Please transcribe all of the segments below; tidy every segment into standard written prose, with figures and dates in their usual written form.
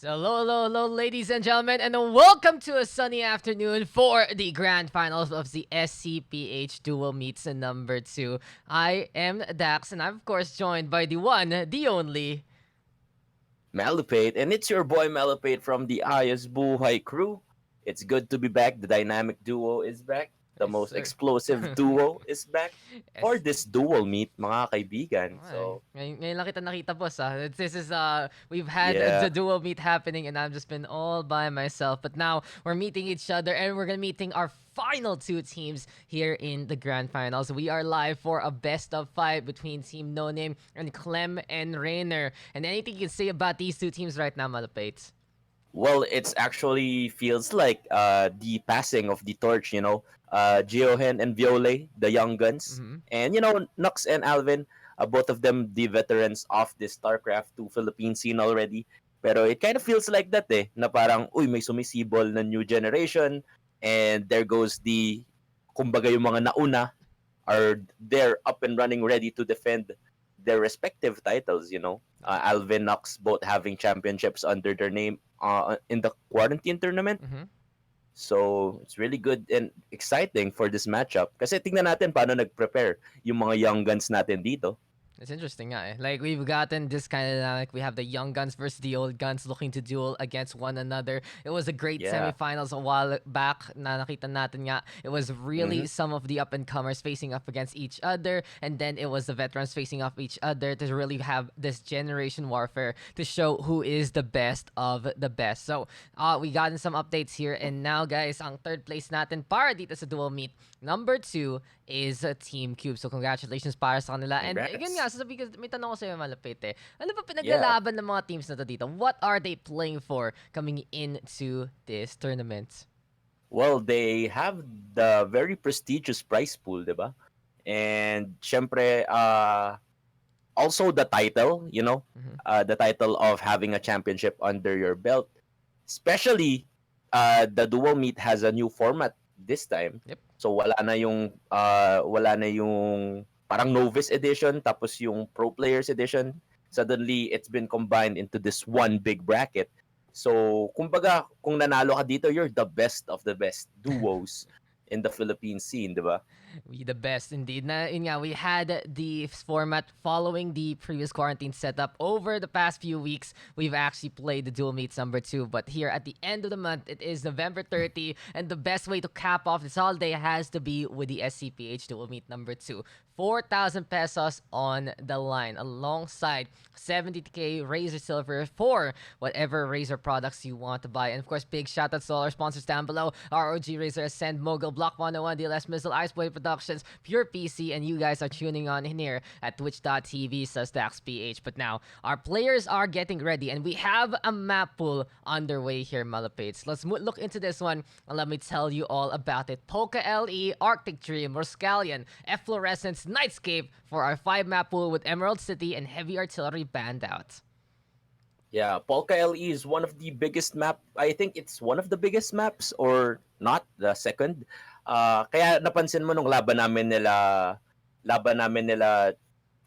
Hello, ladies and gentlemen, and welcome to a sunny afternoon for the grand finals of the SCPH Dual Meets number 2. I am Dax, and I'm, of course, joined by the one, the only. Malupate, and it's your boy Malupate from the Ayas Buhay crew. It's good to be back. The dynamic duo is back. The Yes, most sir. explosive duo is back for Yes. this dual meet, mga kaibigan. Ay, So, ngayon lang kita nakita, boss, ah. This is, we've had yeah. the duo meet happening and I've just been all by myself. But now we're meeting each other and we're gonna meeting our final two teams here in the grand finals. We are live for a best of 5 between Team NoName and Clem&Raynor. And anything you can say about these two teams right now, Malapates? Well, it's actually feels like the passing of the torch, Geohen and Viole, the young guns. Mm-hmm. And, Nux and Alvin, both of them the veterans of the StarCraft 2 Philippine scene already. Pero it kind of feels like that na parang, uy, may sumisibol na new generation, and there goes kumbaga yung mga nauna, are there up and running ready to defend their respective titles. Alvin Knox both having championships under their name in the quarantine tournament. Mm-hmm. So, it's really good and exciting for this matchup. Kasi tingnan natin paano nag-prepare yung mga young guns natin dito. It's interesting, eh? Like, we've gotten this kind of dynamic. We have the young guns versus the old guns looking to duel against one another. It was a great Yeah. semifinals a while back na nakita natin nga. It was really Mm-hmm. some of the up-and-comers facing up against each other, and then it was the veterans facing off each other to really have this generation warfare to show who is the best of the best. So, we gotten some updates here, and now, guys, ang third place natin para dito sa dual meet, number 2 is Team Cube. So, congratulations para sa kanila. And, again nga, Congrats. sasabihin ko, may tanong ko sa'yo, Malapit eh. Ano ba Yeah. pinaglalaban ng mga teams na to dito? What are they playing for coming into this tournament? Well, they have the very prestigious prize pool, di ba? And syempre, also the title, Mhm. the title of having a championship under your belt. Especially, the dual meet has a new format this time. Yep. So wala na yung parang novice edition tapos yung pro players edition. Suddenly, it's been combined into this one big bracket. So, kumbaga, kung nanalo ka dito, you're the best of the best duos in the Philippine scene, di ba? We the best indeed. Na, yun nga, we had the format following the previous quarantine setup. Over the past few weeks, we've actually played the dual meets number 2. But here at the end of the month, it is November 30. And the best way to cap off this holiday has to be with the SCPH dual meet number 2. 4,000 pesos on the line alongside 70k Razer Silver for whatever Razer products you want to buy. And of course, big shout outs to all our sponsors down below: ROG Razer, Ascend, Mogul, Block 101, DLS Missile, Iceboy Productions, Pure PC, and you guys are tuning on in here at twitch.tv/DaxPH. But now, our players are getting ready, and we have a map pool underway here, Malapates. Let's look into this one, and let me tell you all about it. Polka LE, Arctic Dream, Rhoskallian, Efflorescence, Nightscape for our 5 map pool with Emerald City and Heavy Artillery banned out. Yeah, Polka LE is one of the biggest map. I think it's one of the biggest maps or not, the second. Kaya napansin mo nung laban namin nila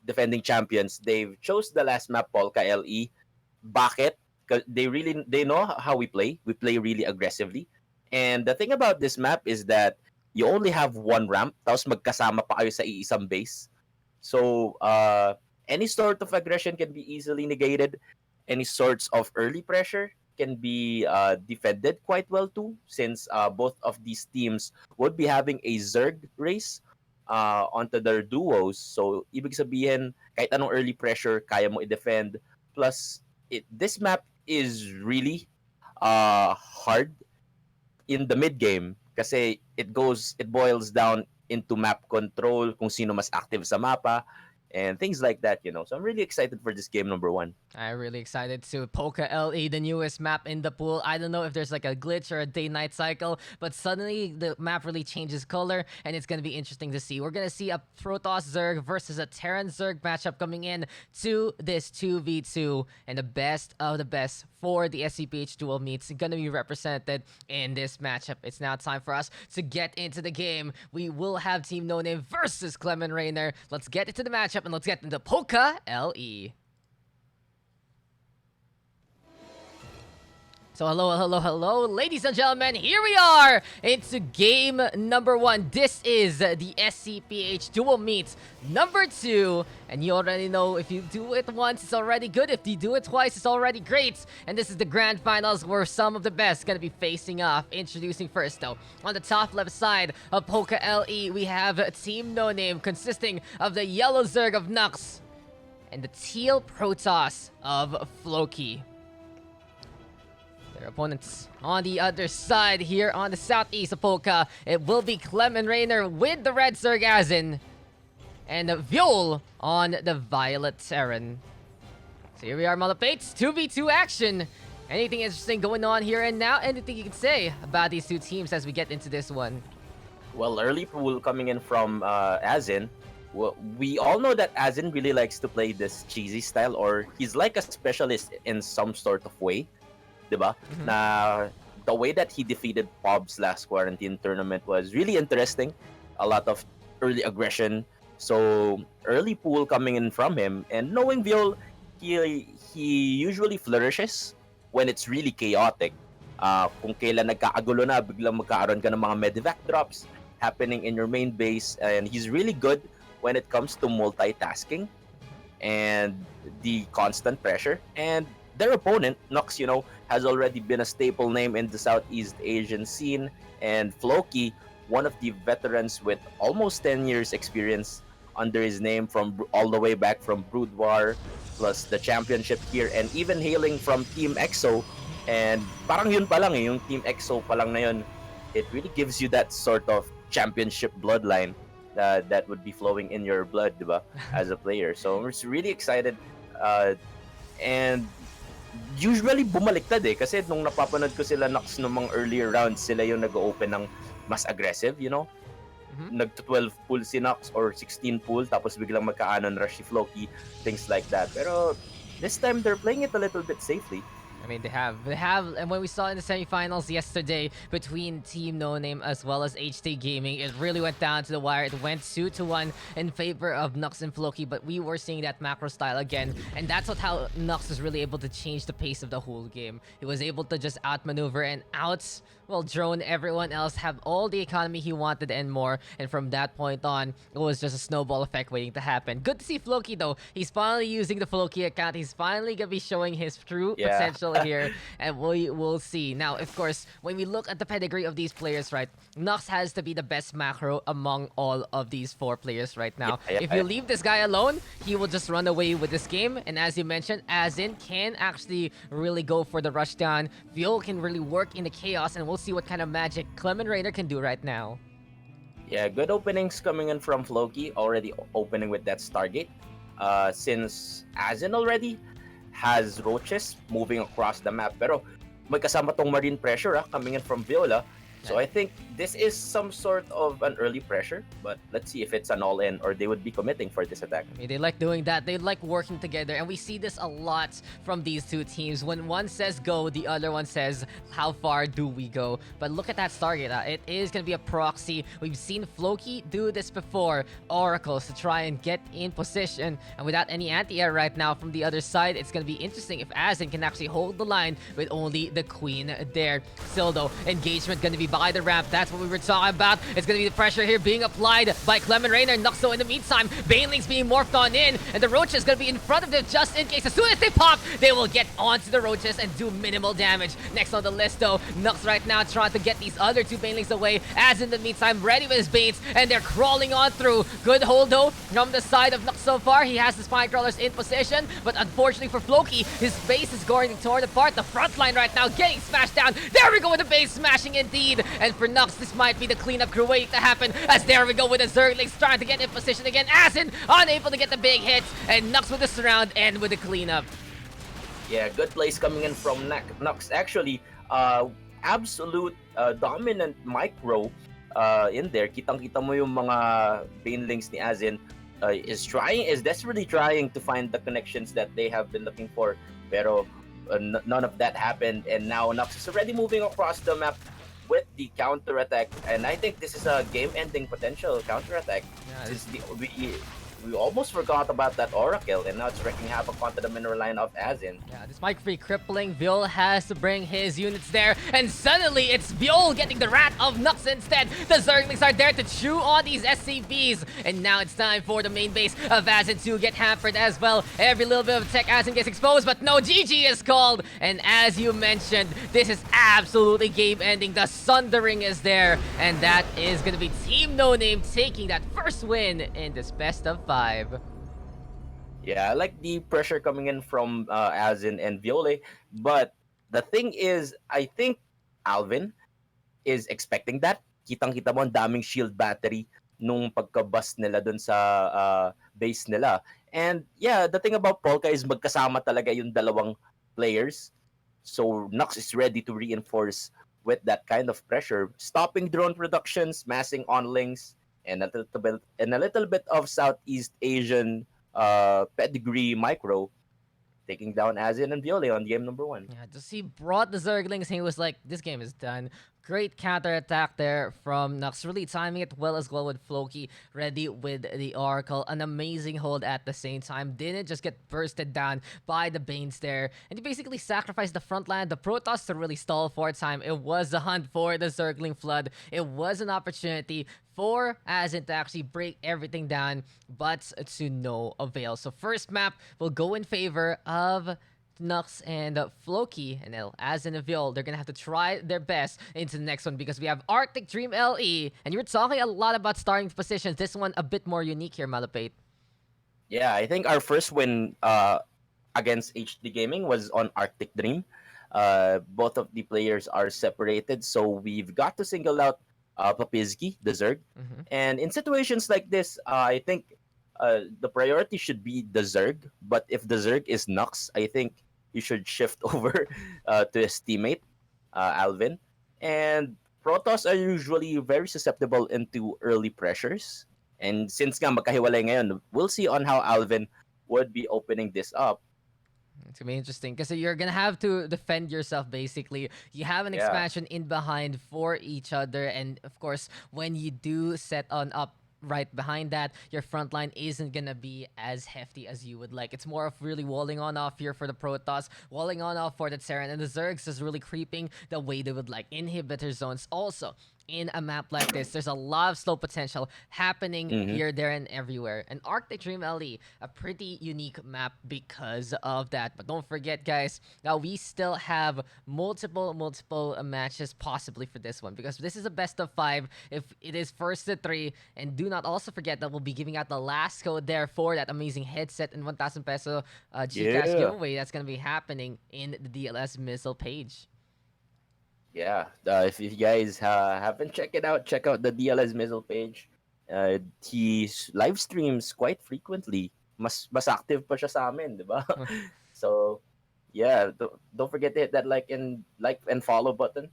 defending champions, they chose the last map Polka LE. Bakit? 'Cause they know how we play. We play really aggressively. And the thing about this map is that you only have one ramp, tapos magkasama pa kayo sa iisang base. So, any sort of aggression can be easily negated. Any sorts of early pressure can be defended quite well too, since both of these teams would be having a Zerg race onto their duos. So, ibig sabihin, kahit anong early pressure, kaya mo i-defend. Plus, this map is really hard in the mid game kasi it boils down into map control, kung sino mas active sa mapa, and things like that. So I'm really excited for this game number 1. I'm really excited to Polka LE, the newest map in the pool. I don't know if there's like a glitch or a day-night cycle, but suddenly the map really changes color, and it's going to be interesting to see. We're going to see a Protoss Zerg versus a Terran Zerg matchup coming in to this 2v2, and the best of the best for the SCPH dual meets going to be represented in this matchup. It's now time for us to get into the game. We will have Team NoName versus Clem&Raynor. Let's get into the matchup, and let's get into Polka LE. So hello, ladies and gentlemen. Here we are into game number 1. This is the SCPH Dual Meet number 2. And you already know if you do it once, it's already good. If you do it twice, it's already great. And this is the grand finals where some of the best going to be facing off. Introducing first, though, on the top left side of Polka LE, we have Team NoName consisting of the yellow Zerg of Nux and the teal Protoss of Floki. Their opponents on the other side here on the southeast of Polka, it will be Clem&Raynor with the red Zergazin and Viol on the violet Terran. So here we are, Malapates, 2v2 action. Anything interesting going on here and now? Anything you can say about these two teams as we get into this one? Well, early pool coming in from Azin. Well, we all know that Azin really likes to play this cheesy style, or he's like a specialist in some sort of way. Diba? Na the way that he defeated Pob's last quarantine tournament was really interesting. A lot of early aggression. So early pool coming in from him, and knowing Viol, he usually flourishes when it's really chaotic. Kung kailan nagkakagulo na, biglang magkaaroon ka ng mga medevac drops happening in your main base, and he's really good when it comes to multitasking and the constant pressure. And their opponent, Nox, has already been a staple name in the Southeast Asian scene, and Floki, one of the veterans with almost 10 years experience under his name from all the way back from Brood War, plus the championship here, and even hailing from Team EXO. And parang yun pa lang yung Team EXO pa lang na yun, it really gives you that sort of championship bloodline that would be flowing in your blood, diba, as a player. So I'm just really excited, and usually bumaliktad kasi nung napapanood ko sila Nox nung mga earlier rounds, sila yung nag-open ng mas aggressive, nagto-12 pull si Nox or 16 pull, tapos biglang magka-anon rush si Floki, things like that. Pero this time they're playing it a little bit safely. I mean, they have, and when we saw in the semifinals yesterday between Team NoName as well as HT Gaming, it really went down to the wire. It went 2-1 in favor of Nux and Floki, but we were seeing that macro style again, and that's how Nux was really able to change the pace of the whole game. He was able to just outmaneuver and drone everyone else, have all the economy he wanted and more, and from that point on, it was just a snowball effect waiting to happen. Good to see Floki, though. He's finally using the Floki account. He's finally gonna be showing his true potential here, and we'll see. Now, of course, when we look at the pedigree of these players, right, Nux has to be the best macro among all of these 4 players right now. If you leave this guy alone, he will just run away with this game, and as you mentioned, Azin can actually really go for the rush down. Viol can really work in the chaos, and we'll see what kind of magic Clem&Raynor can do right now. Yeah, good openings coming in from Floki, already opening with that Stargate. Since Azin already has roaches moving across the map, pero may kasama tong marine pressure coming in from Viola. So I think this is some sort of an early pressure, but let's see if it's an all-in or they would be committing for this attack. I mean, they like doing that. They like working together, and we see this a lot from these two teams. When one says go, the other one says, how far do we go? But look at that Stargate. It is going to be a proxy. We've seen Floki do this before. Oracles to try and get in position, and without any anti-air right now from the other side, it's going to be interesting if Azin can actually hold the line with only the Queen there. Still, though, engagement going to be by the ramp. That's what we were talking about. It's going to be the pressure here being applied by Clem&Raynor. Nuxo in the meantime. Banelings being morphed on in, and the Roaches going to be in front of them just in case. As soon as they pop, they will get onto the Roaches and do minimal damage. Next on the list, though, Nux right now trying to get these other 2 Banelings away, as in the meantime ready with his baits, and they're crawling on through. Good hold, though, from the side of Nux so far. He has the Spine Crawlers in position, but unfortunately for Floki, his base is going torn apart. The front line right now getting smashed down. There we go with the base smashing indeed. And for Nux, this might be the cleanup crew waiting to happen, as there we go with the Zerglings trying to get in position again. Azin unable to get the big hits, and Nux with the surround and with the cleanup. Yeah, good plays coming in from Nux. Actually, absolute dominant micro in there. Kitang-kita mo yung mga Banelings ni Azin is desperately trying to find the connections that they have been looking for. Pero none of that happened, and now Nux is already moving across the map with the counter attack, and I think this is a game-ending potential counter attack. Yeah, we almost forgot about that Oracle, and now it's wreaking havoc onto the mineral line of Azin. Yeah, this might be crippling. Viol has to bring his units there, and suddenly it's Viol getting the Rat of Nux instead. The Zerglings are there to chew on these SCPs, and now it's time for the main base of Azin to get hampered as well. Every little bit of tech Azin gets exposed, but no, GG is called. And as you mentioned, this is absolutely game-ending. The Sundering is there, and that is going to be Team NoName taking that first win in this best of 5. Yeah, I like the pressure coming in from Azin and Viole, but the thing is, I think Alvin is expecting that. Kitang-kita mo ang daming shield battery nung pagka-bust nila dun sa base nila. And yeah, the thing about Polka is magkasama talaga yung dalawang players. So Nux is ready to reinforce with that kind of pressure, stopping drone productions, massing onlings, and a little bit of Southeast Asian pedigree micro, taking down Azin and Viole on game number 1. Yeah, just he brought the Zerglings and he was like, this game is done. Great counter attack there from Nux, really timing it well with Floki ready with the Oracle. An amazing hold at the same time. Didn't just get bursted down by the Banes there. And he basically sacrificed the front line, the Protoss to really stall for time. It was a hunt for the Zergling Flood. It was an opportunity for Azin to actually break everything down, but to no avail. So first map will go in favor of Nux and Floki, and Azin and Viol, they're gonna have to try their best into the next one because we have Arctic Dream LE, and you were talking a lot about starting positions. This one a bit more unique here, Malapate. Yeah, I think our first win against HD Gaming was on Arctic Dream. Both of the players are separated, so we've got to single out Papizki, the Zerg. Mm-hmm. And in situations like this, I think the priority should be the Zerg. But if the Zerg is Nux, I think you should shift over to his teammate, Alvin. And Protoss are usually very susceptible into early pressures. And since nga magkahiwalay ngayon, we'll see on how Alvin would be opening this up. It's gonna be interesting because you're gonna have to defend yourself basically. You have an expansion in behind for each other, and of course, when you do set on up right behind that, your front line isn't gonna be as hefty as you would like. It's more of really walling on off here for the Protoss, walling on off for the Terran, and the Zergs is really creeping the way they would like. Inhibitor zones also. In a map like this, there's a lot of slow potential happening here, there, and everywhere. And Arctic Dream LE, a pretty unique map because of that. But don't forget, guys, now we still have multiple matches possibly for this one because this is a best of 5. If it is first to 3, and do not also forget that we'll be giving out the last code there for that amazing headset and 1,000 peso Gcash giveaway that's gonna be happening in the DLS missile page. Yeah, if you guys haven't checked it out, check out the DLS Missile page. He live streams quite frequently. Mas active pa siya sa amin, di ba? So, yeah, don't forget to hit that like and follow button.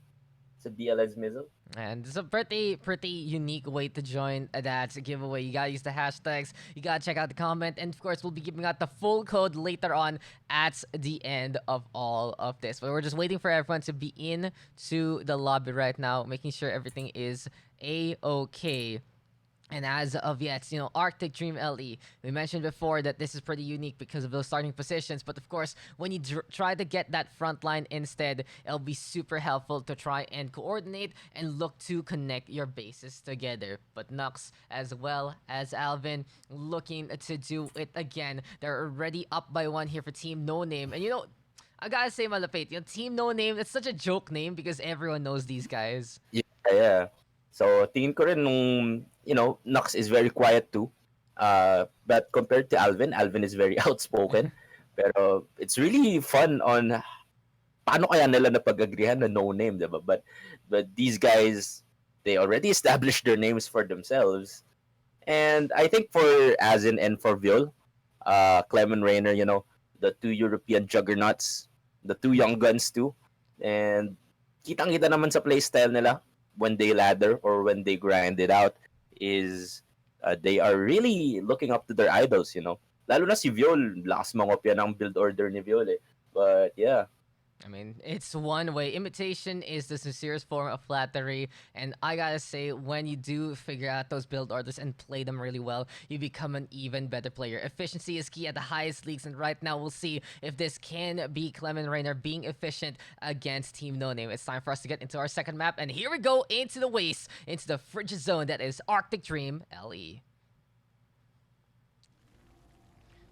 It's a DLS Missile. And it's a pretty unique way to join that giveaway. You gotta use the hashtags. You gotta check out the comment. And of course, we'll be giving out the full code later on at the end of all of this. But we're just waiting for everyone to be in to the lobby right now, making sure everything is A-okay. And as of yet, Arctic Dream LE, we mentioned before that this is pretty unique because of those starting positions. But of course, when you try to get that front line instead, it'll be super helpful to try and coordinate and look to connect your bases together. But Nux, as well as Alvin, looking to do it again. They're already up by 1 here for Team NoName. And I gotta say, Malapit, Team NoName, it's such a joke name because everyone knows these guys. Yeah. So, tingin ko rin nung, Nux is very quiet too. But compared to Alvin is very outspoken. Pero it's really fun on paano kaya nila napag-agrihan na NoName, diba? But these guys, they already established their names for themselves. And I think for Azin and for Viol, Clem&Raynor, the 2 European juggernauts, the 2 young guns too. And kitang-kita naman sa playstyle nila when they ladder or when they grind it out is they are really looking up to their idols, Lalo na si Viol, lakas mangopya ng build order ni Viol eh. But yeah. I mean, it's one way. Imitation is the sincerest form of flattery. And I gotta say, when you do figure out those build orders and play them really well, you become an even better player. Efficiency is key at the highest leagues. And right now, we'll see if this can be Clem&Raynor being efficient against Team NoName. It's time for us to get into our second map. And here we go into the waste, into the frigid zone that is Arctic Dream LE.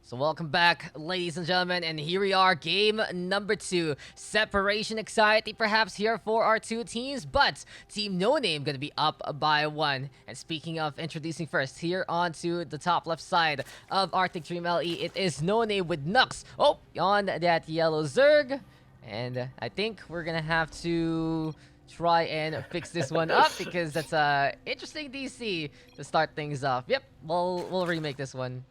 So welcome back, ladies and gentlemen, and here we are, game number 2. Separation anxiety perhaps here for our two teams, but Team NoName gonna be up by 1. And speaking of introducing first, here onto the top left side of Arctic Dream LE, it is NoName with Nux. Oh, on that yellow Zerg. And I think we're gonna have to try and fix this one up because that's a interesting DC to start things off. Yep, we'll remake this one.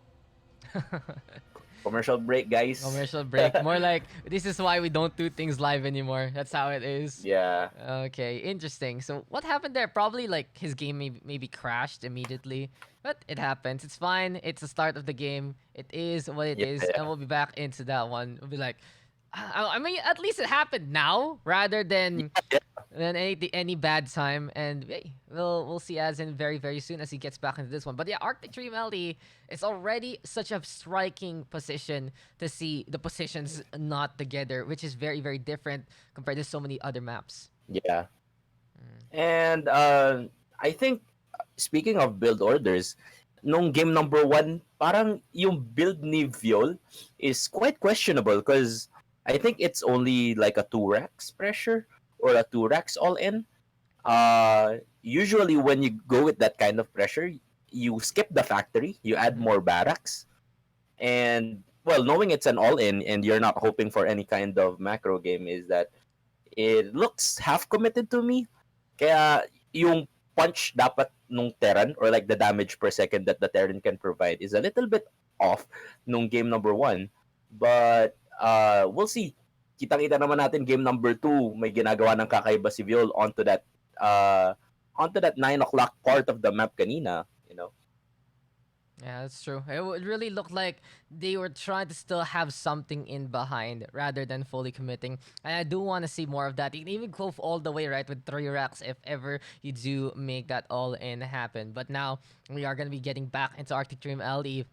Commercial break, guys. Commercial break. More like, this is why we don't do things live anymore. That's how it is. Yeah. Okay, interesting. So what happened there? Probably like his game maybe crashed immediately. But it happens. It's fine. It's the start of the game. It is what it is. Yeah. And we'll be back into that one. We'll be like, I mean, at least it happened now rather than any bad time. And hey, we'll see as in very soon as he gets back into this one. But yeah, Arctic Dream LD is already such a striking position to see the positions not together, which is very different compared to so many other maps. Yeah. And I think, speaking of build orders, nung game number 1, parang yung build ni Viol is quite questionable because I think it's only like a 2 racks pressure or a 2 racks all in. Usually when you go with that kind of pressure, you skip the factory, you add more barracks. And well, knowing it's an all in and you're not hoping for any kind of macro game, is that it looks half committed to me. Kaya yung punch dapat nung Terran or like the damage per second that the Terran can provide is a little bit off nung game number 1. But we'll see. Kitang-kita naman natin game number 2, may ginagawa ng kakaiba si Viol onto that 9 o'clock part of the map kanina, you know. Yeah, that's true. It really looked like they were trying to still have something in behind rather than fully committing. And I do want to see more of that. You can even go all the way, right, with 3 racks if ever you do make that all-in happen. But now, we are going to be getting back into Arctic Dream LE.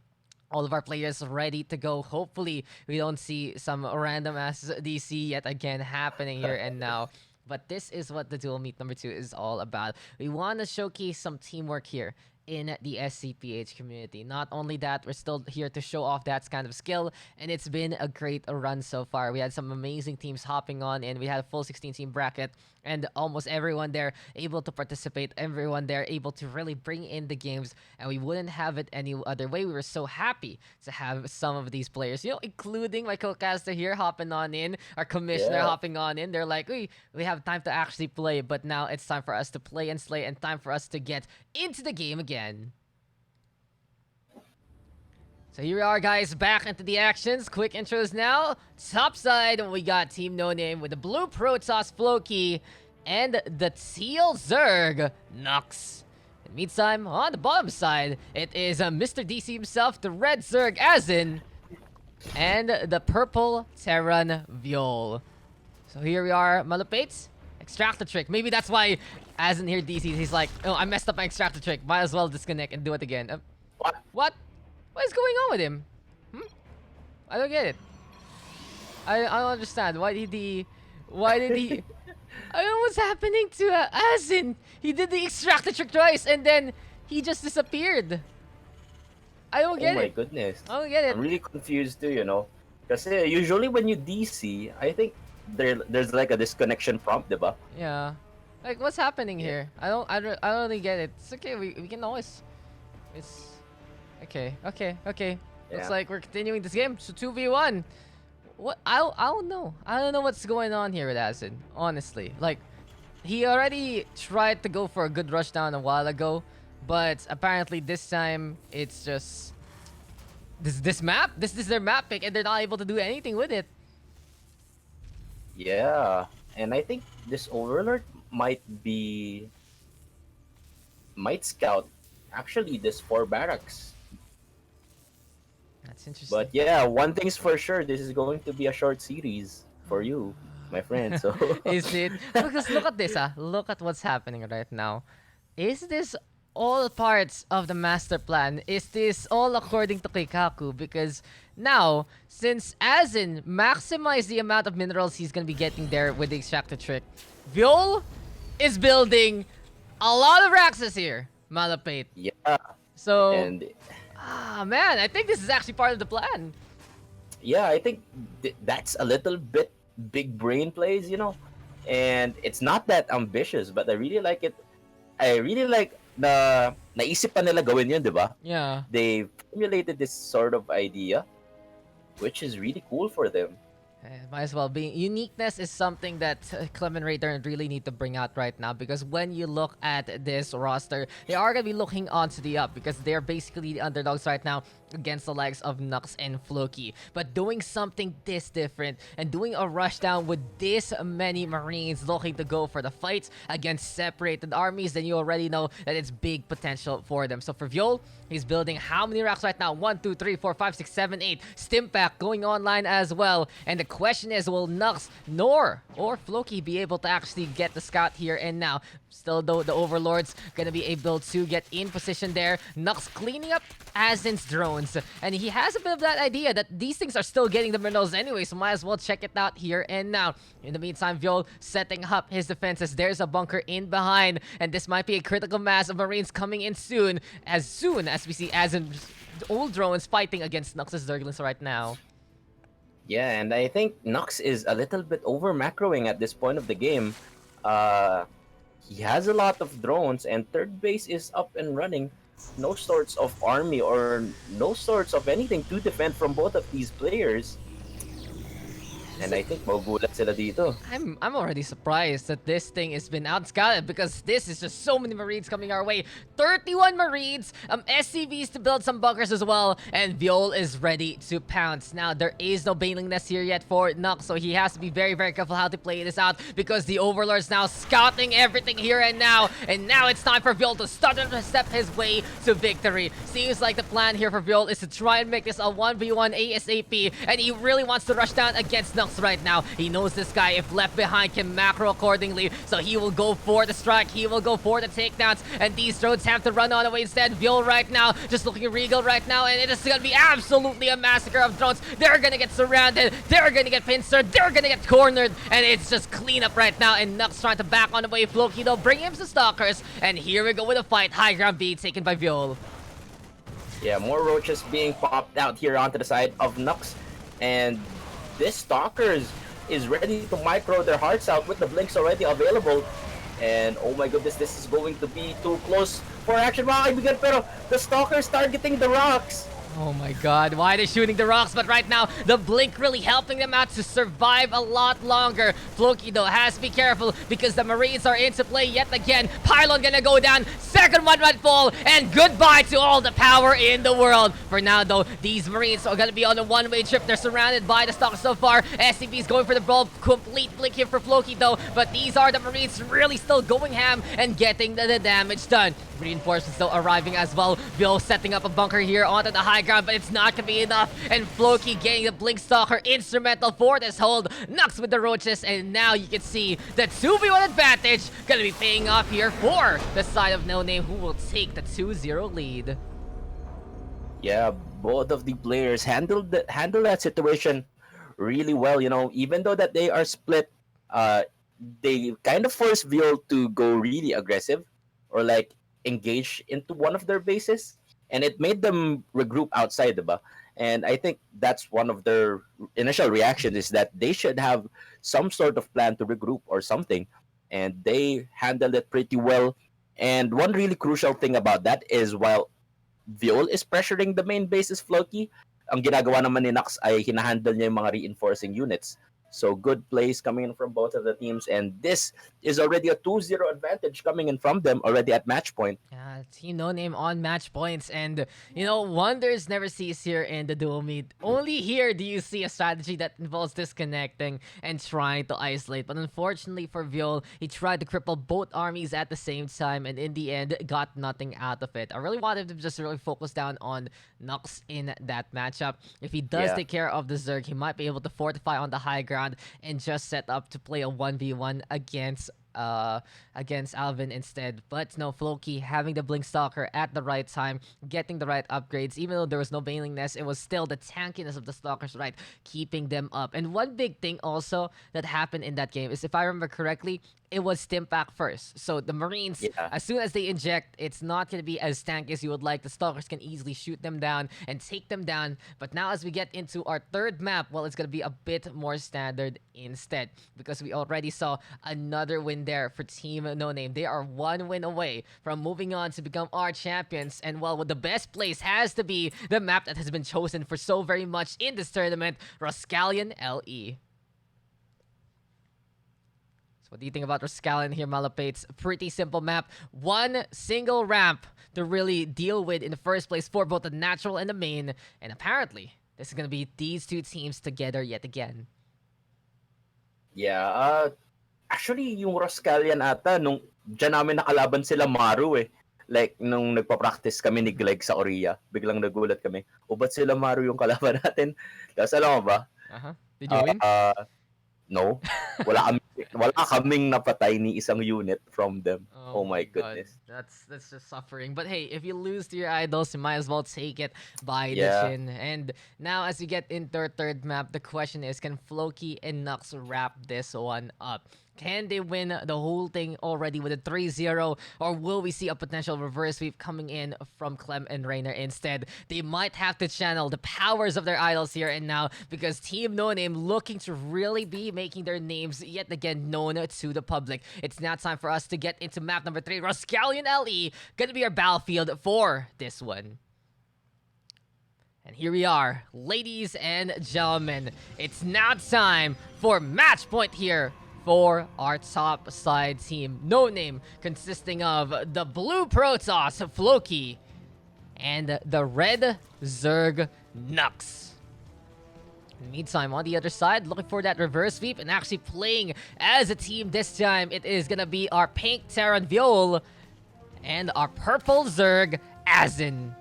All of our players ready to go. Hopefully, we don't see some random ass DC yet again happening here and now. But this is what the dual meet number 2 is all about. We want to showcase some teamwork here in the SCPH community. Not only that, we're still here to show off that kind of skill, and it's been a great run so far. We had some amazing teams hopping on, and we had a full 16-team bracket, and almost everyone there able to participate, everyone there able to really bring in the games, and we wouldn't have it any other way. We were so happy to have some of these players, you know, including my co-caster here hopping on in, our commissioner hopping on in. They're like, we have time to actually play, but now it's time for us to play and slay, and time for us to get into the game again. So here we are, guys, back into the actions. Quick intros now. Top side, we got Team NoName with the blue Protoss Floki and the teal Zerg Nux. In the meantime, on the bottom side, it is Mr. DC himself, the red Zerg Azin, and the purple Terran Viol. So here we are, Malupates. Extract the trick. Maybe that's why Azin here DC, he's like, oh, I messed up my extract the trick. Might as well disconnect and do it again. What? What is going on with him? I don't get it. I don't understand. Why did he... I don't know what's happening to Azin. He did the extract the trick twice and then he just disappeared. I don't get it. Oh my goodness. I don't get it. I'm really confused too, you know. Because usually when you DC, I think there's like a disconnection prompt, diba? Yeah. Like, what's happening here? I don't really get it. It's okay. We can always... It's... Okay. Yeah. Looks like we're continuing this game. So 2v1. What? I don't know. I don't know what's going on here with Azin. Honestly, like, he already tried to go for a good rush down a while ago, but apparently this time it's just this map. This is their map pick, and they're not able to do anything with it. Yeah, and I think this Overlord might scout actually this 4 barracks. That's interesting. But yeah, one thing's for sure, this is going to be a short series for you. my friend. So Is it? Because look at this, look at what's happening right now. Is this all parts of the master plan? Is this all according to Keikaku? Because now, since Azin maximized the amount of minerals he's gonna be getting there with the extractor trick, Viol is building a lot of Raxes here, Malapate. yeah, So, and man, I think this is actually part of the plan. yeah, I think that's a little bit big brain plays, and it's not that ambitious, but I really like it. I really like na naisip pa nila gawin yun, di ba? Yeah. They formulated this sort of idea, which is really cool for them. Might as well be. Uniqueness is something that Clem&Raynor really need to bring out right now, because when you look at this roster, they are going to be looking onto the up because they're basically the underdogs right now against the likes of Nux and Floki. But doing something this different and doing a rush down with this many Marines looking to go for the fight against separated armies, then you already know that it's big potential for them. So for Viol, he's building how many racks right now? 1, 2, 3, 4, 5, 6, 7, 8. Stimpack going online as well. And the question is, will Nux nor or Floki be able to actually get the scout here and now? Still though, the Overlord's gonna be able to get in position there. Nux cleaning up Azin's drones. And he has a bit of that idea that these things are still getting the minerals anyway, so might as well check it out here and now. In the meantime, Viol setting up his defenses. There's a bunker in behind, and this might be a critical mass of Marines coming in soon as we see Azin's old drones fighting against Nux's Zerglings right now. Yeah, and I think Nux is a little bit over macroing at this point of the game. He has a lot of drones, and third base is up and running. No sorts of army or no sorts of anything to defend from both of these players. And I think magugulat sila dito. I'm already surprised that this thing has been outscouted, because this is just so many Marines coming our way. 31 Marines, SCVs to build some bunkers as well, and Viol is ready to pounce. Now, there is no Baneling Nest here yet for Nux, so he has to be very, very careful how to play this out, because the Overlord's now scouting everything here and now it's time for Viol to start to step his way to victory. Seems like the plan here for Viol is to try and make this a 1v1 ASAP, and he really wants to rush down against Nux right now. He knows this guy, if left behind, can macro accordingly, so he will go for the strike, he will go for the takedowns, and these drones have to run on away instead. Viol right now just looking regal right now, and it is gonna be absolutely a massacre of drones. They're gonna get surrounded, they're gonna get pincered, they're gonna get cornered, and it's just cleanup right now. And Nux trying to back on the way. Floki though, bring him some stalkers, and here we go with a fight. High ground being taken by Viol. Yeah, more roaches being popped out here onto the side of Nux, and this Stalkers is ready to micro their hearts out with the blinks already available. And oh my goodness, this is going to be too close for action, mga kaibigan, pero the Stalkers targeting the rocks. Oh my god, why are they shooting the rocks? But right now, the blink really helping them out to survive a lot longer. Floki though has to be careful, because the Marines are into play yet again. Pylon gonna go down, second one might fall, and goodbye to all the power in the world. For now though, these Marines are gonna be on a one-way trip. They're surrounded by the Stalkers so far. SCP's going for the ball, complete blink here for Floki though, but these are the Marines really still going ham and getting the damage done. Reinforcements still arriving as well. Bill setting up a bunker here onto the high ground, but it's not gonna be enough. And Floki getting the Blink Stalker instrumental for this hold. Nux with the roaches, and now you can see the 2v1 advantage gonna be paying off here for the side of NoName, who will take the 2-0 lead. Yeah, both of the players handled that situation really well. Even though that they are split, they kind of force Viol to go really aggressive, or like engage into one of their bases, and it made them regroup outside, diba? And I think that's one of their initial reactions, is that they should have some sort of plan to regroup or something, and they handled it pretty well. And one really crucial thing about that is, while Viol is pressuring the main bases, Floki, ang ginagawa naman ni Nux ay hinahandle niya yung mga reinforcing units. So good plays coming in from both of the teams, and this is already a 2-0 advantage coming in from them already at match point. Yeah, Team NoName on match points, and wonders never cease here in the dual meet. Only here do you see a strategy that involves disconnecting and trying to isolate. But unfortunately for Viol, he tried to cripple both armies at the same time, and in the end, got nothing out of it. I really wanted to just really focus down on Nux in that matchup. If he does take care of the Zerg, he might be able to fortify on the high ground ground and just set up to play a 1v1 against Alvin instead. But no, Floki having the Blink Stalker at the right time, getting the right upgrades. Even though there was no Banelingness, it was still the tankiness of the Stalkers, right, keeping them up. And one big thing also that happened in that game is, if I remember correctly, it was Stimpack first. So the Marines, Yeah. as soon as they inject, it's not going to be as tanky as you would like. The Stalkers can easily shoot them down and take them down. But now as we get into our third map, well, it's going to be a bit more standard instead, because we already saw another win there for Team NoName. They are one win away from moving on to become our champions. And well, the best place has to be the map that has been chosen for so very much in this tournament, Rhoskallian LE. So what do you think about Rhoskallian here, Malapates? Pretty simple map. One single ramp to really deal with in the first place for both the natural and the main. And apparently, this is going to be these two teams together yet again. Yeah, actually, yung Rhoskallian ata, nung dyan namin nakalaban sila Maru eh. Like, nung nagpa-practice kami ni Gleg sa Oria, biglang nagulat kami, o ba't sila Maru yung kalaban natin? Tapos alam mo ba? Did you win? No. Wala kaming napatay ni isang unit from them. Oh my goodness. God. That's just suffering. But hey, if you lose to your idols, you might as well take it by the chin. And now as we get into our third map, the question is, can Floki and Nux wrap this one up? Can they win the whole thing already with a 3-0? Or will we see a potential reverse sweep coming in from Clem&Raynor instead? They might have to channel the powers of their idols here and now, because Team NoName looking to really be making their names yet again known to the public. It's now time for us to get into map number 3. Rhoskallian LE gonna be our battlefield for this one. And here we are, ladies and gentlemen. It's now time for match point here for our top side team. NoName, consisting of the blue Protoss, Floki, and the red Zerg, Nux. In the meantime, on the other side, looking for that reverse sweep and actually playing as a team this time, it is gonna be our pink Terran Viol and our purple Zerg, Azin.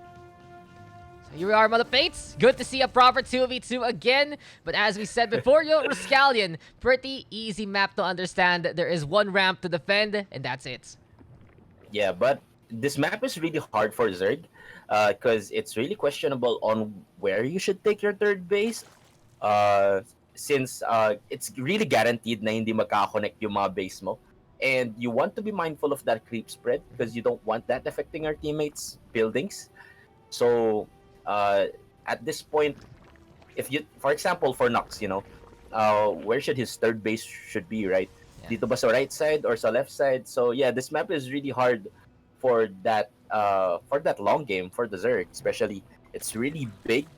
Here we are, Mother Fates. Good to see a proper 2v2 again. But as we said before, Rhoskallian, pretty easy map to understand. There is one ramp to defend, and that's it. Yeah, but this map is really hard for Zerg because it's really questionable on where you should take your third base. Since it's really guaranteed na hindi magkakonnect yung mga base mo. And you want to be mindful of that creep spread because you don't want that affecting your teammates' buildings. So at this point, if you, for example, for Nux, where should his third base should be, right? Yeah. Dito ba sa right side or sa left side? So yeah, this map is really hard for that long game for the Zerg, especially. It's really big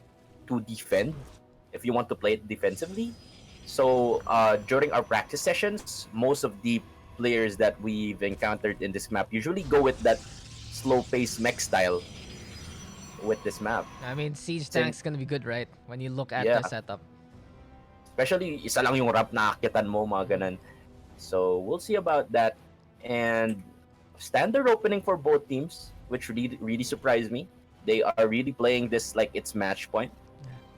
to defend if you want to play it defensively. So during our practice sessions, most of the players that we've encountered in this map usually go with that slow-paced mech style with this map. I mean, Siege Tank's gonna be good, right? When you look at the setup. Especially, isa lang yung ramp na akitan mo, mga ganun. So, we'll see about that. And standard opening for both teams, which really surprised me. They are really playing this like it's match point.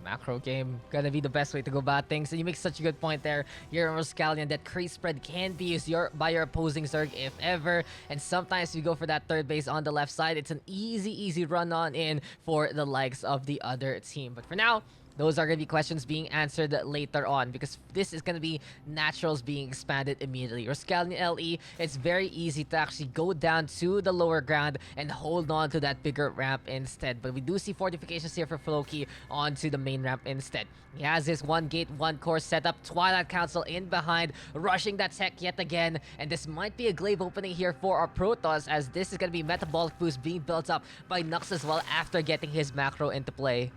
Macro game, gonna be the best way to go about things. And you make such a good point there. You're a Rhoskallian, that creep spread can be used by your opposing Zerg if ever. And sometimes you go for that third base on the left side. It's an easy run on in for the likes of the other team. But for now, those are going to be questions being answered later on, because this is going to be naturals being expanded immediately. Rhoskallian LE, it's very easy to actually go down to the lower ground and hold on to that bigger ramp instead. But we do see fortifications here for Floki onto the main ramp instead. He has his one gate, one core setup. Twilight Council in behind, rushing that tech yet again. And this might be a glaive opening here for our Protoss, as this is going to be metabolic boost being built up by Nux as well after getting his macro into play.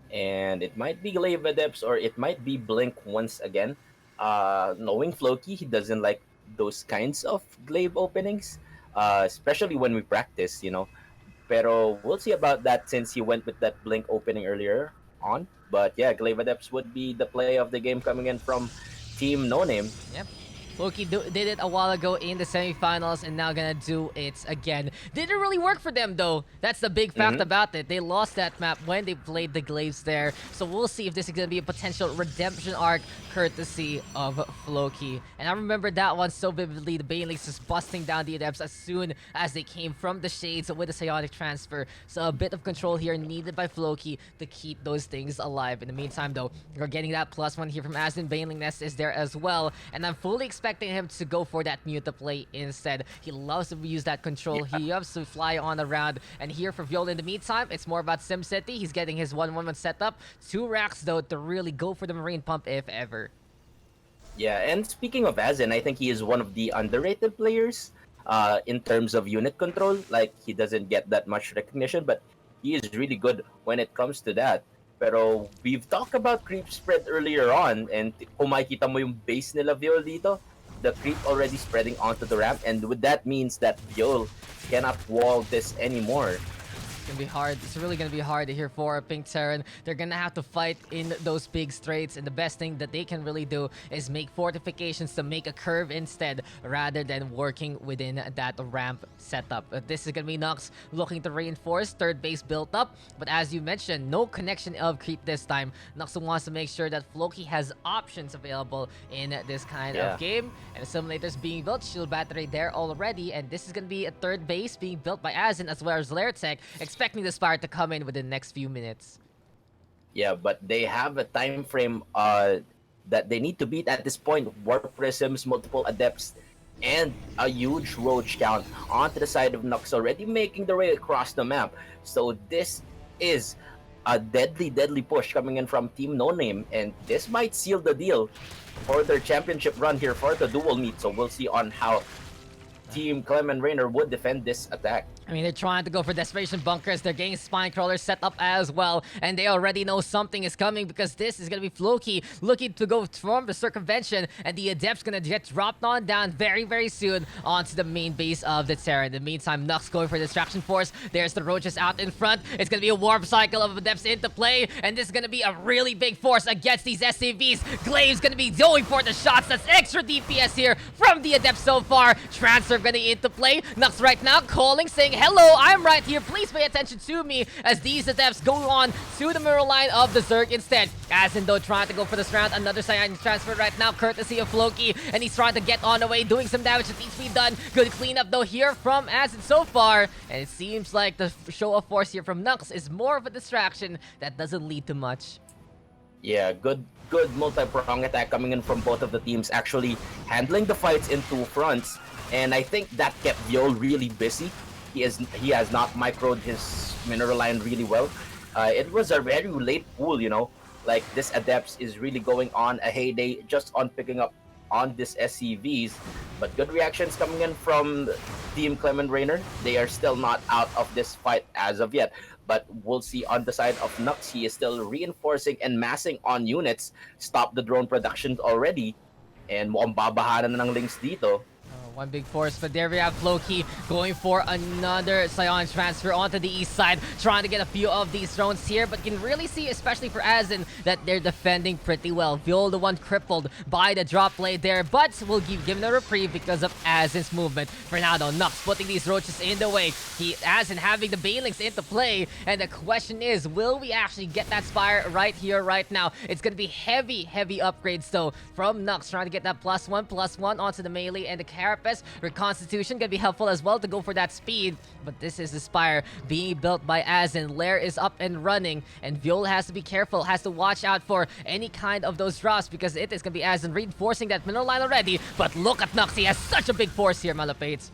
And it might be Glaive Adepts or it might be Blink once again. Knowing Floki, he doesn't like those kinds of Glaive openings, especially when we practice, Pero we'll see about that since he went with that Blink opening earlier on. But yeah, Glaive Adepts would be the play of the game coming in from Team NoName. Yep. Loki did it a while ago in the semifinals and now gonna do it again. Didn't really work for them though. That's the big fact about it. They lost that map when they played the Glaives there. So we'll see if this is gonna be a potential redemption arc courtesy of Floki. And I remember that one so vividly. The Banelings just busting down the Adepts as soon as they came from the Shades with a Psionic transfer. So a bit of control here needed by Floki to keep those things alive. In the meantime though, we're getting that +1 here from Asden. Baneling Nest is there as well. And I'm fully expecting him to go for that mute to play instead. He loves to use that control. He loves to fly on around. And here for Viola in the meantime, it's more about SimCity. He's getting his 1-1-1 setup. 2 racks though to really go for the Marine Pump if ever. Yeah, and speaking of Azen, I think he is one of the underrated players in terms of unit control. Like, he doesn't get that much recognition, but he is really good when it comes to that. Pero we've talked about creep spread earlier on, and kung makikita mo yung base nila Viol dito, the creep already spreading onto the ramp, and with that means that Viol cannot wall this anymore. It's gonna be hard. It's really gonna be hard here for Pink Terran. They're gonna have to fight in those big straights, and the best thing that they can really do is make fortifications to make a curve instead, rather than working within that ramp setup. This is gonna be Nox looking to reinforce. Third base built up, but as you mentioned, no connection of creep this time. Nox wants to make sure that Floki has options available in this kind of game, and the simulators being built. Shield battery there already, and this is gonna be a third base being built by Azen as well as Lairtech, expecting the Spire to come in within the next few minutes. Yeah, but they have a time frame that they need to beat at this point. Warp Prisms, multiple Adepts, and a huge Roach count onto the side of Nux, already making their way across the map. So this is a deadly push coming in from Team NoName, and this might seal the deal for their championship run here for the dual meet. So we'll see on how Team Clem&Raynor would defend this attack. I mean, they're trying to go for Desperation Bunkers. They're getting Spine Crawlers set up as well. And they already know something is coming because this is going to be Floki looking to go from the Circumvention. And the Adept's going to get dropped on down very soon onto the main base of the Terra. In the meantime, Nux going for Distraction Force. There's the Roaches out in front. It's going to be a Warp Cycle of Adepts into play. And this is going to be a really big force against these SCVs. Glaive's going to be going for the shots. That's extra DPS here from the Adepts so far. Transfer going to into play. Nux right now calling, saying, "Hello, I'm right here. Please pay attention to me," as these Adepts go on to the mirror line of the Zerg instead. Azen though trying to go for this round. Another Cyan transfer right now, courtesy of Floki, and he's trying to get on the way, doing some damage that needs to be done. Good cleanup though here from Azen so far, and it seems like the show of force here from Nux is more of a distraction that doesn't lead to much. Yeah, good multi-prong attack coming in from both of the teams, actually handling the fights in 2 fronts, and I think that kept Viol really busy. He has not microed his mineral line really well. It was a very late pool, you know. Like, this Adepts is really going on a heyday just on picking up on this SCVs. But good reactions coming in from Team Clem&Raynor. They are still not out of this fight as of yet. But we'll see on the side of Nux, he is still reinforcing and massing on units. Stop the drone productions already. And mukhang babahanan na ng links dito. One big force, but there we have Floki going for another Scion transfer onto the east side, trying to get a few of these drones here, but you can really see, especially for Azen, that they're defending pretty well. Viol, the one crippled by the drop blade there, but we'll give him a reprieve because of Azen's movement. For now though, Nux putting these Roaches in the way. Azen having the Banelings into play, and the question is, will we actually get that Spire right here, right now? It's going to be heavy upgrades though from Nux, trying to get that +1/+1 onto the melee and the Carapace. Reconstitution can be helpful as well to go for that speed, but this is the Spire being built by Azen. Lair is up and running, and Viola has to be careful, has to watch out for any kind of those drops because it is going to be Azen reinforcing that middle line already. But look at Nux, he has such a big force here, Malapates.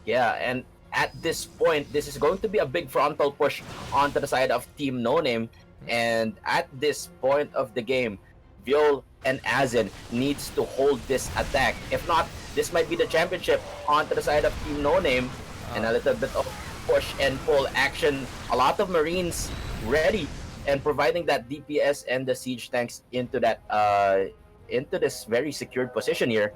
Yeah, and at this point, this is going to be a big frontal push onto the side of Team NoName, and at this point of the game, Viol and Azen needs to hold this attack. If not, this might be the championship onto the side of Team NoName, and a little bit of push and pull action. A lot of Marines ready and providing that DPS and the siege tanks into that into this very secured position here.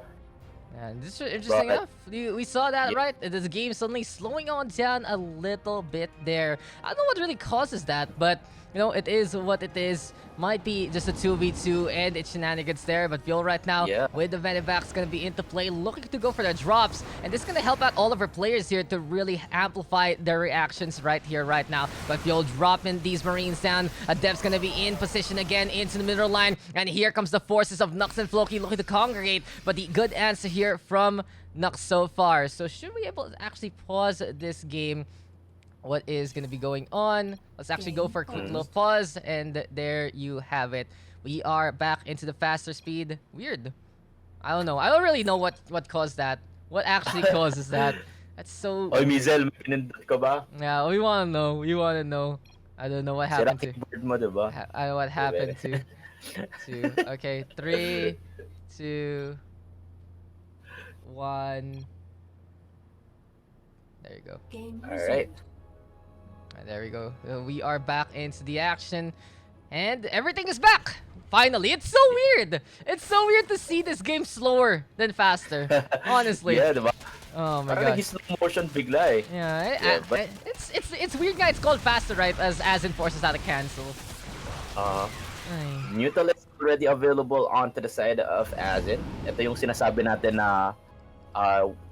And this is interesting enough. We saw that, right? The game suddenly slowing on down a little bit there. I don't know what really causes that, but it is what it is. Might be just a 2v2 and it's shenanigans there, but Fuel right now Yeah. with the Medivacs gonna be into play, looking to go for the drops, and this is gonna help out all of our players here to really amplify their reactions right here, right now. But Fuel dropping these Marines down. Adept's gonna be in position again into the middle line, and here comes the forces of Nux and Floki looking to congregate, but the good answer here from Nux so far. So should we be able to actually pause this game? What is going to be going on? Let's actually go for a quick little pause, and there you have it. We are back into the faster speed. Weird. I don't know. I don't really know what caused that. What actually causes that? That's so... Oy, Mizel, may pinindot ka ba? Yeah, we want to know. We want to know. I don't know what Sira happened to... keyboard mo, diba? I know what happened to... Okay, 3, 2, 1... There you go. Alright. There we go. We are back into the action, and everything is back. Finally, it's so weird. It's so weird to see this game slower than faster. Honestly. Yeah, diba? Oh my Parang god. nag-slow motion bigla eh. Yeah, but it's weird nga. It's called faster, right? As in forces out of cancel. Ay. Mutal is already available onto the side of Azin. Ito yung sinasabi natin na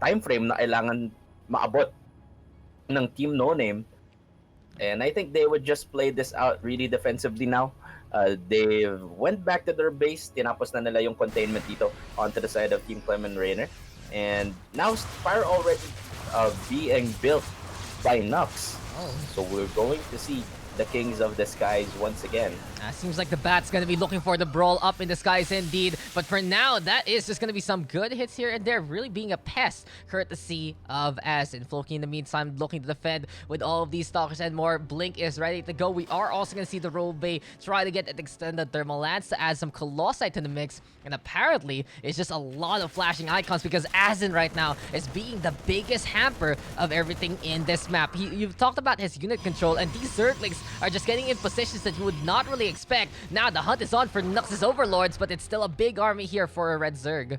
time frame na kailangan maabot ng Team NoName. And I think they would just play this out really defensively now. They went back to their base. Tinapos na nila yung containment dito onto the side of Team Clem&Raynor. And now Spire already being built by Nux. Oh. So we're going to see the Kings of the Skies once again. Seems like the Bat's gonna be looking for the brawl up in the skies indeed. But for now, that is just gonna be some good hits here and there, really being a pest, courtesy of Azin. Floki in the meantime looking to defend with all of these stalkers and more. Blink is ready to go. We are also gonna see the Roll Bay try to get an extended thermal lance to add some Colossi to the mix. And apparently, it's just a lot of flashing icons because Azin right now is being the biggest hamper of everything in this map. You've talked about his unit control, and these Zerglings are just getting in positions that you would not really expect. Now the hunt is on for Nux's overlords, but it's still a big army here for a red Zerg.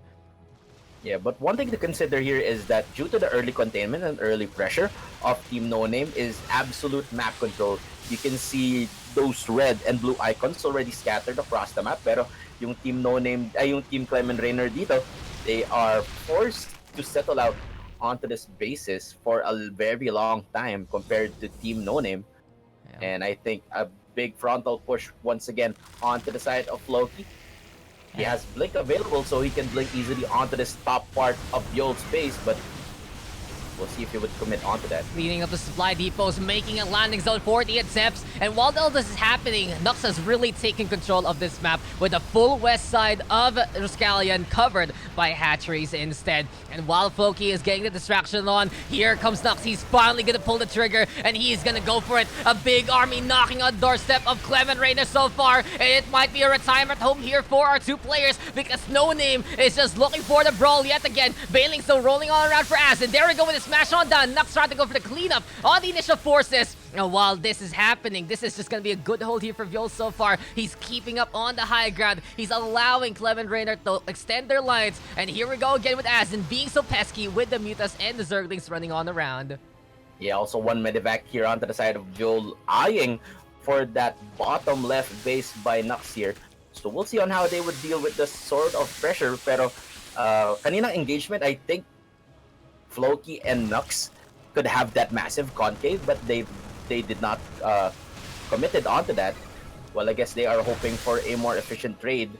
Yeah, but one thing to consider here is that due to the early containment and early pressure of Team NoName is absolute map control. You can see those red and blue icons already scattered across the map. Pero yung Team NoName, yung Team Clem&Raynor dito, they are forced to settle out onto this basis for a very long time compared to Team NoName. Yeah. And I think a big frontal push once again onto the side of Loki. He has Blink available, so he can blink easily onto this top part of Yol's base, but we'll see if he would commit onto that. Leading up the supply depots, making a landing zone for the Adepts. And while all this is happening, Nux has really taken control of this map with the full west side of Rhoskallian covered by hatcheries instead. And while Floki is getting the distraction on, here comes Nux. He's finally going to pull the trigger, and he's going to go for it. A big army knocking on the doorstep of Clem&Raynor so far. And it might be a retirement home here for our two players because NoName is just looking for the brawl yet again. Bailing still rolling all around for Azin. There we go with his smash on down. Nux trying to go for the cleanup on the initial forces. And while this is happening, this is just going to be a good hold here for Viol so far. He's keeping up on the high ground. He's allowing Clem&Raynor to extend their lines. And here we go again with Azin being so pesky with the Mutas and the Zerglings running on around. Yeah, also one medevac here onto the side of Joel, eyeing for that bottom left base by Nux here. So we'll see on how they would deal with this sort of pressure. Pero kaninang engagement, I think Floki and Nux could have that massive concave, but they did not committed onto that. Well, I guess they are hoping for a more efficient trade.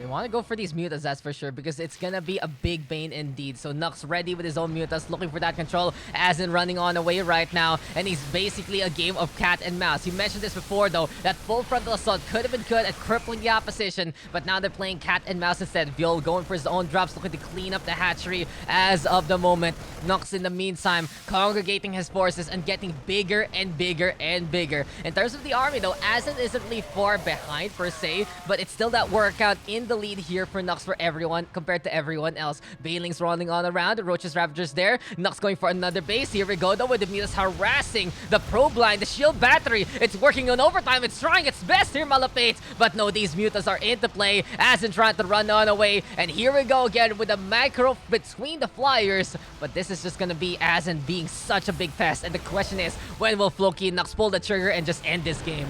We want to go for these Mutas, that's for sure, because it's going to be a big bane indeed. So Nux ready with his own Mutas, looking for that control, Azin running on away right now, and he's basically a game of cat and mouse. You mentioned this before, though, that full frontal assault could have been good at crippling the opposition, but now they're playing cat and mouse instead. Viol going for his own drops, looking to clean up the hatchery as of the moment. Nux, in the meantime, congregating his forces and getting bigger and bigger and bigger. In terms of the army, though, Azin isn't really far behind, per se, but it's still that workout in the lead here for Nux for everyone compared to everyone else. Bailing's rolling on around, the Roach's Ravagers there. Nux going for another base. Here we go though with the Mutas harassing the Probe Line, the Shield Battery. It's working on overtime. It's trying its best here, Malapate. But no, these Mutas are into play. Azin trying to run on away. And here we go again with the macro between the Flyers. But this is just gonna be Azin being such a big pest. And the question is, when will Floki and Nux pull the trigger and just end this game?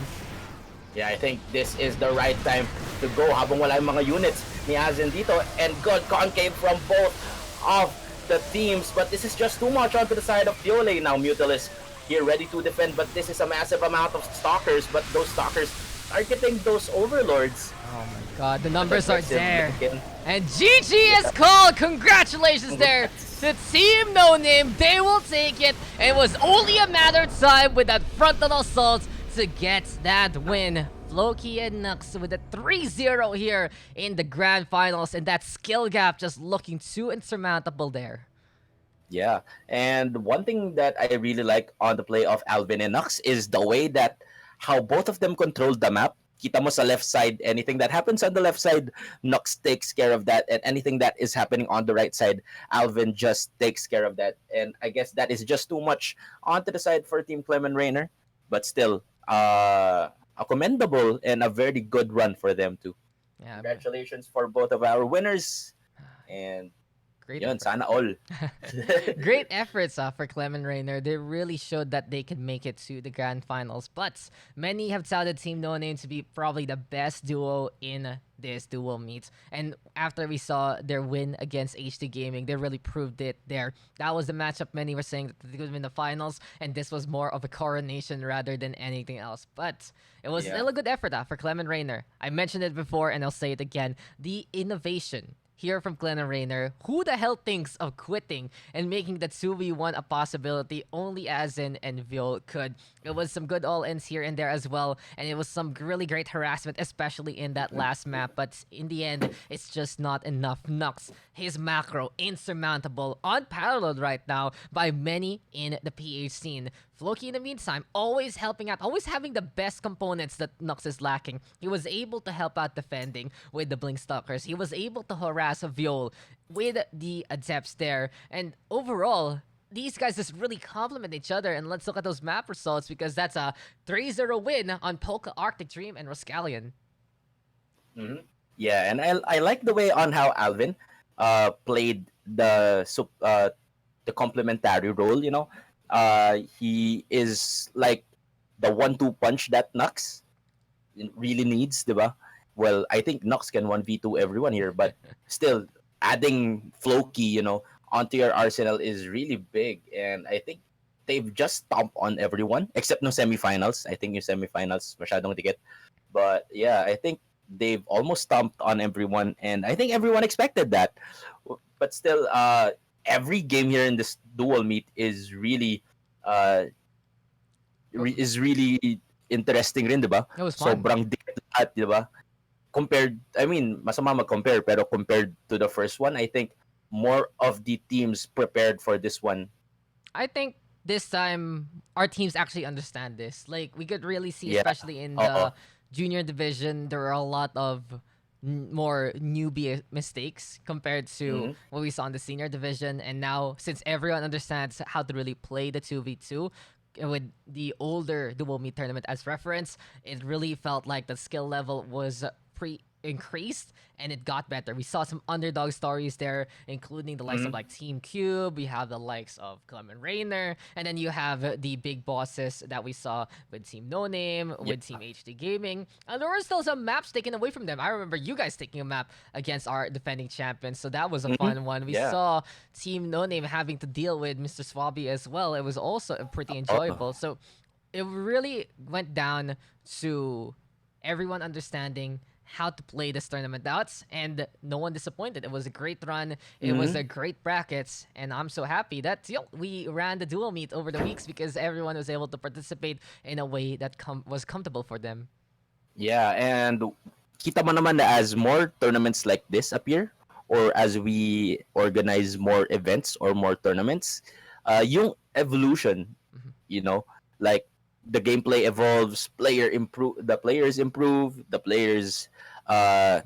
Yeah, I think this is the right time to go habang wala yung mga units ni Azen dito. And good concave from both of the teams. But this is just too much onto the side of Fiole. Now Mutilus here ready to defend. But this is a massive amount of stalkers. But those stalkers targeting those overlords. Oh my god, the numbers are there. Looking. And GG is called! Congratulations there to Team NoName. They will take it. It was only a matter of time with that frontal assault to get that win. Floki and Nux with a 3-0 here in the grand finals. And that skill gap just looking too insurmountable there. Yeah, and one thing that I really like on the play of Alvin and Nux is the way that how both of them control the map. Kita mo sa left side, anything that happens on the left side, Nux takes care of that, and anything that is happening on the right side, Alvin just takes care of that. And I guess that is just too much onto the side for Team Clem&Raynor, but still, a commendable and a very good run for them too. Yeah, Congratulations for both of our winners, and great. yun, sana all. Great efforts for Clem&Raynor. They really showed that they could make it to the grand finals. But many have touted Team NoName to be probably the best duo in this dual meet. And after we saw their win against HD Gaming, they really proved it there. That was the matchup many were saying that they could win the finals, and this was more of a coronation rather than anything else. But it was still a good effort for Clem&Raynor. I mentioned it before, and I'll say it again. The innovation here from Clem&Raynor. Who the hell thinks of quitting and making the 2v1 a possibility? Only Azen and Viol could. It was some good all-ins here and there as well, and it was some really great harassment, especially in that last map. But in the end, it's just not enough. Nux, his macro, insurmountable, unparalleled right now by many in the PH scene. Floki, in the meantime, always helping out, always having the best components that Nux is lacking. He was able to help out defending with the Blink Stalkers. He was able to harass a Viol with the Adepts there. And overall, these guys just really complement each other. And let's look at those map results, because that's a 3-0 win on Polka, Arctic Dream, and Rhoskallian. Mm-hmm. Yeah, and I like the way on how Alvin played the complementary role. You know, he is like the 1-2 punch that Nux really needs, diba? Well, I think Nux can 1v2 everyone here, but still adding Floki, you know, onto your arsenal is really big. And I think they've just stomped on everyone except no semifinals. I think yung semifinals masyadong ticket. But yeah, I think they've almost stomped on everyone, and I think everyone expected that. But still, every game here in this dual meet is really really interesting rin, diba? It was fun. Sobrang dikit lahat, diba? Compared, I mean, masama mag-compare, pero compared to the first one, I think more of the teams prepared for this one. I think this time our teams actually understand this. Like, we could really see, Yeah. especially in the junior division, there are a lot of more newbie mistakes compared to what we saw in the senior division. And now, since everyone understands how to really play the 2v2, with the older dual meet tournament as reference, it really felt like the skill level was increased, and it got better. We saw some underdog stories there, including the likes of like Team Cube. We have the likes of Clem&Raynor, and then you have the big bosses that we saw with Team NoName, with Team HD Gaming. And there were still some maps taken away from them. I remember you guys taking a map against our defending champions, so that was a fun one. We saw Team NoName having to deal with Mr. Swabby as well. It was also pretty enjoyable. So it really went down to everyone understanding how to play this tournament out, and no one disappointed. It was a great run. It was a great brackets, and I'm so happy that we ran the dual meet over the weeks, because everyone was able to participate in a way that was comfortable for them. Yeah, and kita mo naman na as more tournaments like this appear, or as we organize more events or more tournaments, yung evolution, you know, like the gameplay evolves, the players improve, the players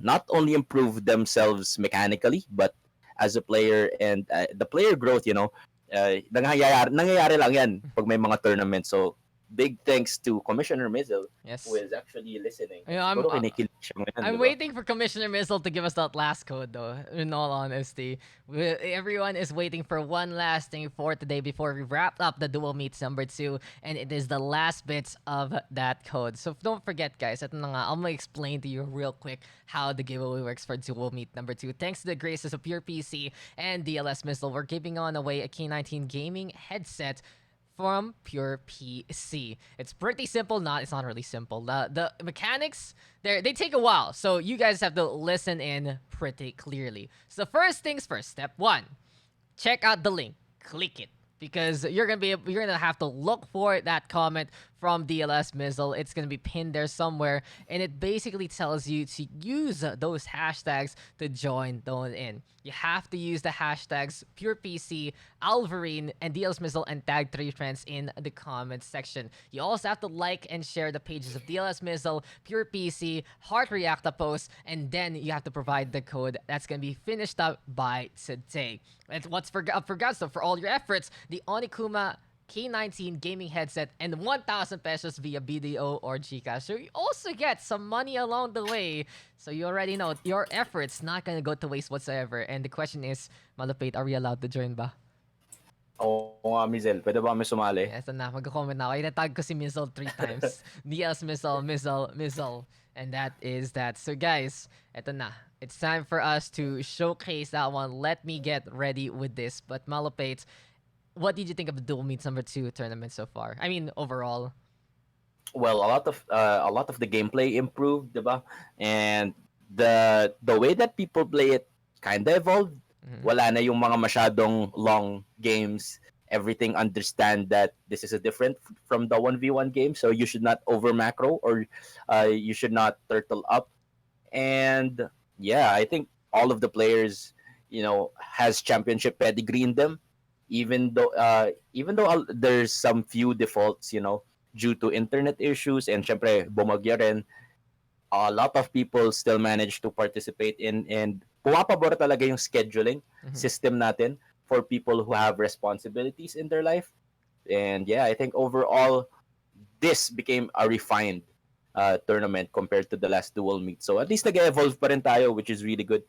not only improve themselves mechanically, but as a player, and the player growth, you know, nangyayari lang yan pag may mga tournaments. So big thanks to Commissioner Mizzle who Yes. is actually listening. You know, Siguro kinikilig siya ngayon, I'm di ba? waiting for Commissioner Missile to give us that last code, though. In all honesty, everyone is waiting for one last thing for today before we wrap up the dual meets number 2, and it is the last bits of that code. So don't forget, guys. Ito na nga, I'm gonna explain to you real quick how the giveaway works for dual meet number 2. Thanks to the graces of Pure PC and DLS Missile, we're giving on away a K19 gaming headset from Pure PC. It's pretty simple. It's not really simple. The mechanics they take a while, so you guys have to listen in pretty clearly. So first things first. Step 1. Check out the link. Click it. Because you're gonna have to look for that comment from DLS Missile. It's gonna be pinned there somewhere, and it basically tells you to use those hashtags to join in. You have to use the hashtags PurePC, Alvarine, and DLS Missile, and tag 3 friends in the comments section. You also have to like and share the pages of DLS Missile, PurePC, Heart React the post, and then you have to provide the code that's gonna be finished up by today. And what's for God's sake, for all your efforts, the Onikuma K19 gaming headset and 1,000 pesos via BDO or GCash. So you also get some money along the way. So you already know your efforts not gonna go to waste whatsoever. And the question is, Malupit, are we allowed to join ba? Oo nga, Mizel. Pwede ba kami sumali? Yes, na. Mag-comment na ako. Itatag ko si Missile 3 times. Diaz Missile, Missile, Missile. And that is that. So guys, eto na. It's time for us to showcase that one. Let me get ready with this. But Malupate, what did you think of the Dual Meets number 2 tournament so far? I mean, overall. Well, a lot of the gameplay improved, diba? And the way that people play it kind of evolved. Wala na yung mga masyadong long games. Everything understand that this is a different from the 1v1 game, so you should not over macro or you should not turtle up. And yeah, I think all of the players, has championship pedigree in them, even though there's some few defaults, due to internet issues and syempre bumagyo rin, a lot of people still manage to participate in, and pumapabor talaga yung scheduling system natin for people who have responsibilities in their life. And yeah, I think overall this became a refined tournament compared to the last dual meet. So at least nag-evolve pa rin tayo, which is really good.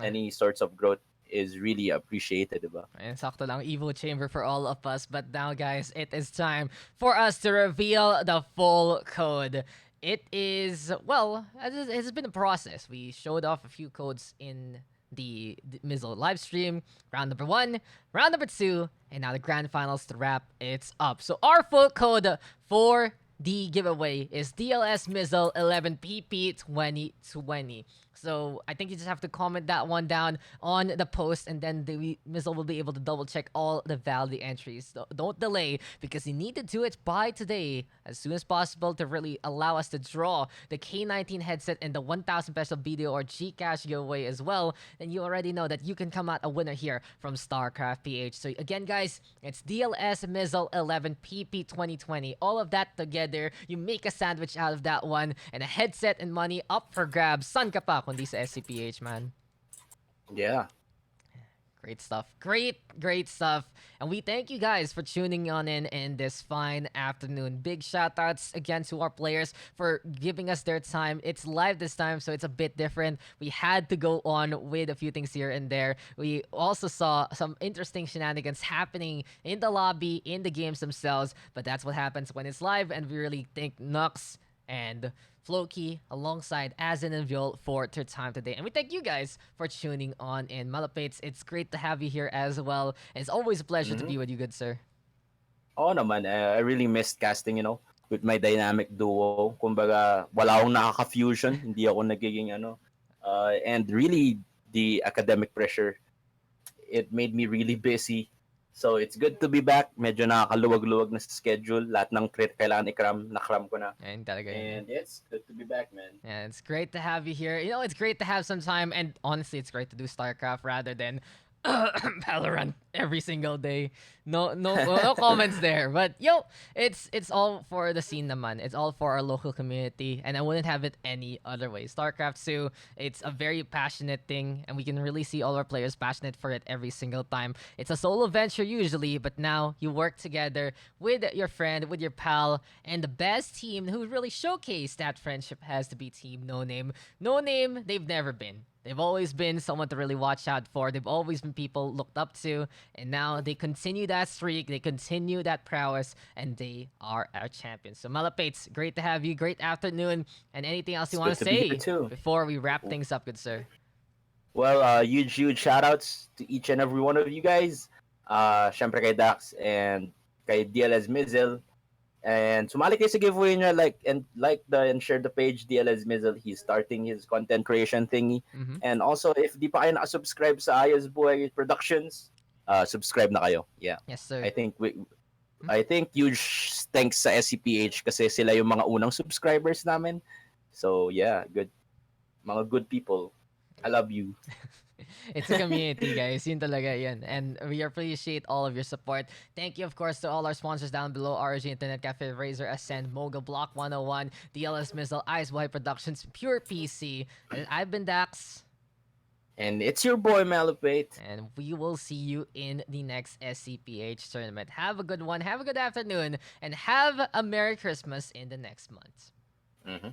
Any sorts of growth is really appreciated, diba? And sakto lang, Evo Chamber for all of us. But now, guys, it is time for us to reveal the full code. It is, well, it's been a process. We showed off a few codes in the Mizzle live stream. Round number 1, round number 2, and now the grand finals to wrap it up. So our full code for the giveaway is DLS Mizzle 11PP2020. So I think you just have to comment that one down on the post, and then the Mizzle will be able to double check all the valid entries. So don't delay, because you need to do it by today as soon as possible to really allow us to draw the K19 headset and the 1,000 peso video or GCash giveaway as well. And you already know that you can come out a winner here from StarCraft PH. So again, guys, it's DLS Mizzle 11PP2020. All of that together, you make a sandwich out of that one, and a headset and money up for grabs. San ka pa kundi sa SCPH, man. Yeah. Great stuff. Great stuff. And we thank you guys for tuning on in this fine afternoon. Big shout outs again to our players for giving us their time. It's live this time, so it's a bit different. We had to go on with a few things here and there. We also saw some interesting shenanigans happening in the lobby, in the games themselves, but that's what happens when it's live, and we really thank Nux and Floki alongside Azin and Viol for their time today. And we thank you guys for tuning on in. Malapates, it's great to have you here as well. It's always a pleasure to be with you, good sir. Oo naman, I really missed casting, with my dynamic duo. Kumbaga, wala akong nakaka-fusion, hindi ako nagiging and really the academic pressure, it made me really busy. So it's good to be back. Medyo nakakaluwag-luwag na sa schedule. Lahat ng kailangan nakram ko na. And it's good to be back, man. Yeah, it's great to have you here. It's great to have some time, and honestly, it's great to do StarCraft rather than Valorant every single day. No comments there. But yo, it's all for the scene naman. It's all for our local community, and I wouldn't have it any other way. StarCraft 2, it's a very passionate thing, and we can really see all our players passionate for it every single time. It's a solo venture usually, but now you work together with your friend, with your pal, and the best team who really showcased that friendship has to be Team No Name. No Name, they've never been. They've always been someone to really watch out for. They've always been people looked up to, and now they continue that streak. They continue that prowess, and they are our champions. So Malapates, great to have you. Great afternoon, and anything else you It's want good to to be here say too. before we wrap things up, good sir? Well, huge shout outs to each and every one of you guys. Syempre kay Dax and kay DLS Mizzle. And sumali kayo sa giveaway niya, and share the page DLS Mizzle. He's starting his content creation thingy. Mm-hmm. And also, if di pa kayo nakasubscribe sa Ayos Buhay Productions, subscribe na kayo. Yeah. Yes, sir. I think huge thanks sa SCPH kasi sila yung mga unang subscribers namin. So yeah, mga good people. I love you. It's a community, guys. Yun talaga yan. And we appreciate all of your support. Thank you, of course, to all our sponsors down below. RG Internet Cafe, Razor, Ascend, Moga, Block 101, DLS Missile, Ice White Productions, Pure PC. And I've been Dax. And it's your boy, Malapate. And we will see you in the next SCPH tournament. Have a good one. Have a good afternoon. And have a Merry Christmas in the next month. Mm-hmm.